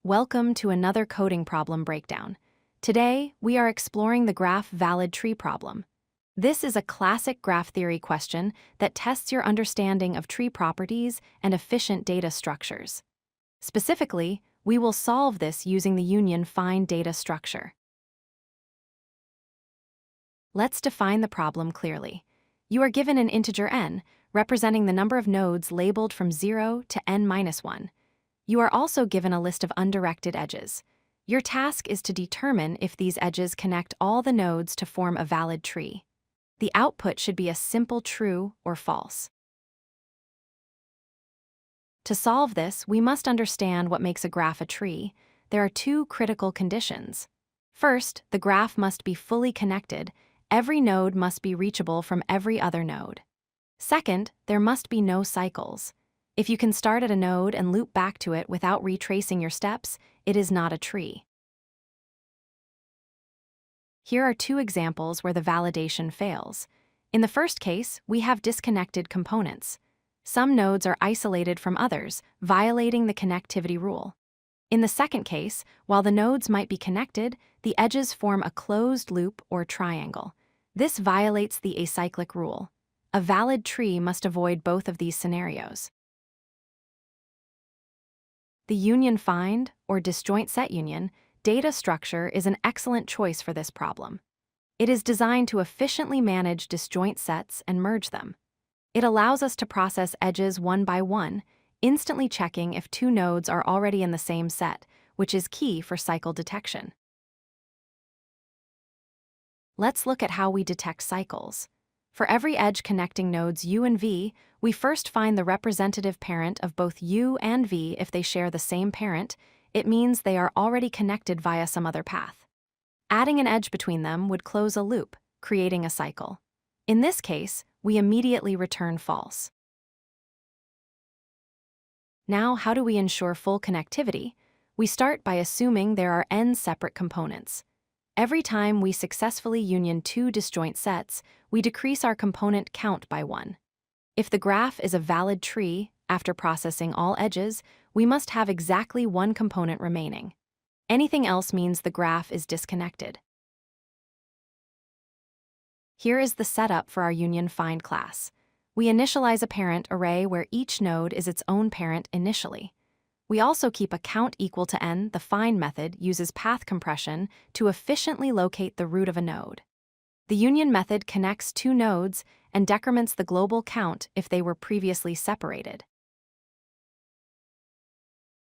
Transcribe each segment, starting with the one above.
Welcome to another coding problem breakdown. Today, we are exploring the graph valid tree problem. This is a classic graph theory question that tests your understanding of tree properties and efficient data structures. Specifically, we will solve this using the union find data structure. Let's define the problem clearly. You are given an integer n, representing the number of nodes labeled from 0 to n-1. You are also given a list of undirected edges. Your task is to determine if these edges connect all the nodes to form a valid tree. The output should be a simple true or false. To solve this, we must understand what makes a graph a tree. There are two critical conditions. First, the graph must be fully connected. Every node must be reachable from every other node. Second, there must be no cycles. If you can start at a node and loop back to it without retracing your steps, it is not a tree. Here are two examples where the validation fails. In the first case, we have disconnected components. Some nodes are isolated from others, violating the connectivity rule. In the second case, while the nodes might be connected, the edges form a closed loop or triangle. This violates the acyclic rule. A valid tree must avoid both of these scenarios. The union find, or disjoint set union, data structure is an excellent choice for this problem. It is designed to efficiently manage disjoint sets and merge them. It allows us to process edges one by one, instantly checking if two nodes are already in the same set, which is key for cycle detection. Let's look at how we detect cycles. For every edge connecting nodes u and v, we first find the representative parent of both u and v. If they share the same parent, it means they are already connected via some other path. Adding an edge between them would close a loop, creating a cycle. In this case, we immediately return false. Now, how do we ensure full connectivity? We start by assuming there are n separate components. Every time we successfully union two disjoint sets, we decrease our component count by 1. If the graph is a valid tree, after processing all edges, we must have exactly one component remaining. Anything else means the graph is disconnected. Here is the setup for our union find class. We initialize a parent array where each node is its own parent initially. We also keep a count equal to n. The find method uses path compression to efficiently locate the root of a node. The union method connects two nodes and decrements the global count if they were previously separated.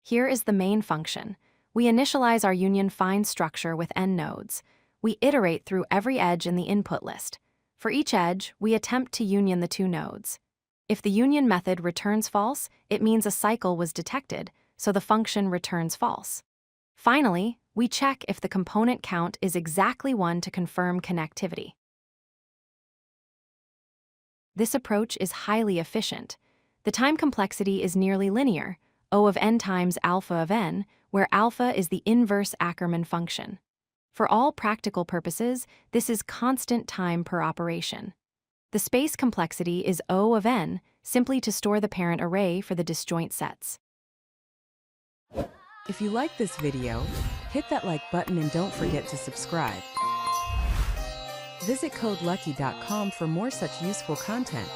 Here is the main function. We initialize our union find structure with n nodes. We iterate through every edge in the input list. For each edge, we attempt to union the two nodes. If the union method returns false, it means a cycle was detected, so the function returns false. Finally, we check if the component count is exactly 1 to confirm connectivity. This approach is highly efficient. The time complexity is nearly linear, O of n times alpha of n, where alpha is the inverse Ackermann function. For all practical purposes, this is constant time per operation. The space complexity is O of n, simply to store the parent array for the disjoint sets. If you like this video, hit that like button and don't forget to subscribe. Visit codelucky.com for more such useful content.